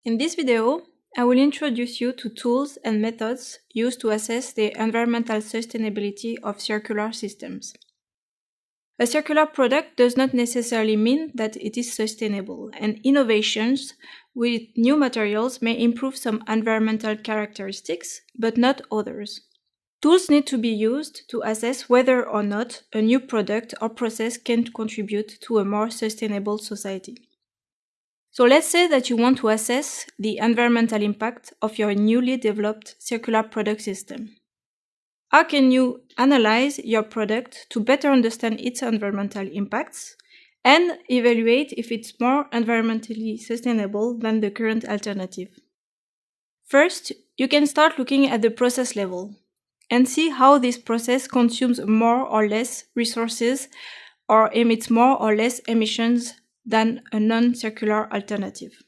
In this video, I will introduce you to tools and methods used to assess the environmental sustainability of circular systems. A circular product does not necessarily mean that it is sustainable, and innovations with new materials may improve some environmental characteristics, but not others. Tools need to be used to assess whether or not a new product or process can contribute to a more sustainable society. So let's say that you want to assess the environmental impact of your newly developed circular product system. How can you analyze your product to better understand its environmental impacts and evaluate if it's more environmentally sustainable than the current alternative? First, you can start looking at the process level and see how this process consumes more or less resources or emits more or less emissions than a non-circular alternative.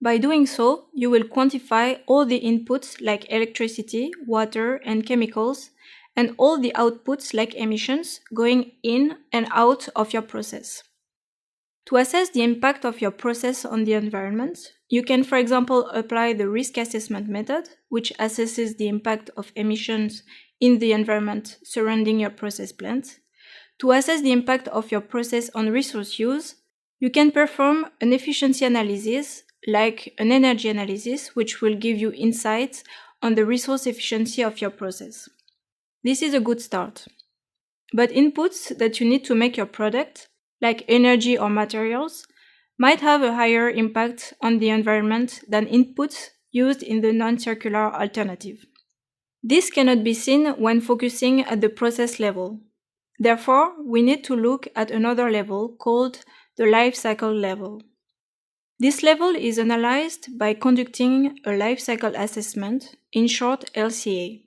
By doing so, you will quantify all the inputs like electricity, water, and chemicals, and all the outputs like emissions going in and out of your process. To assess the impact of your process on the environment, you can, for example, apply the risk assessment method, which assesses the impact of emissions in the environment surrounding your process plant. To assess the impact of your process on resource use, you can perform an efficiency analysis, like an energy analysis, which will give you insights on the resource efficiency of your process. This is a good start. But inputs that you need to make your product, like energy or materials, might have a higher impact on the environment than inputs used in the non-circular alternative. This cannot be seen when focusing at the process level. Therefore, we need to look at another level called the life cycle level. This level is analyzed by conducting a life cycle assessment, in short LCA.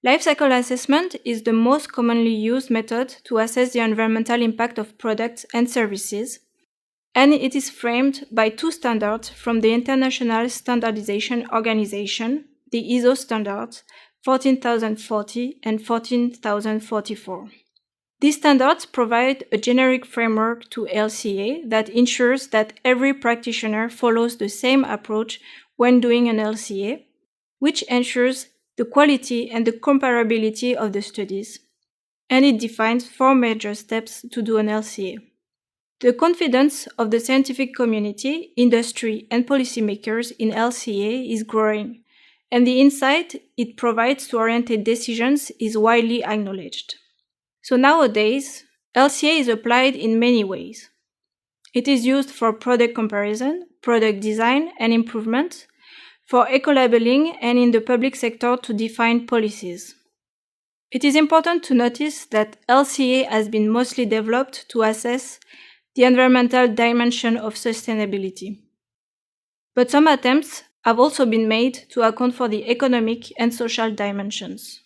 Life cycle assessment is the most commonly used method to assess the environmental impact of products and services, and it is framed by two standards from the International Standardization Organization, the ISO standards 14040 and 14044. These standards provide a generic framework to LCA that ensures that every practitioner follows the same approach when doing an LCA, which ensures the quality and the comparability of the studies. And it defines 4 major steps to do an LCA. The confidence of the scientific community, industry, and policymakers in LCA is growing, and the insight it provides to orientate decisions is widely acknowledged. So nowadays, LCA is applied in many ways. It is used for product comparison, product design and improvement, for eco-labeling, and in the public sector to define policies. It is important to notice that LCA has been mostly developed to assess the environmental dimension of sustainability. But some attempts have also been made to account for the economic and social dimensions.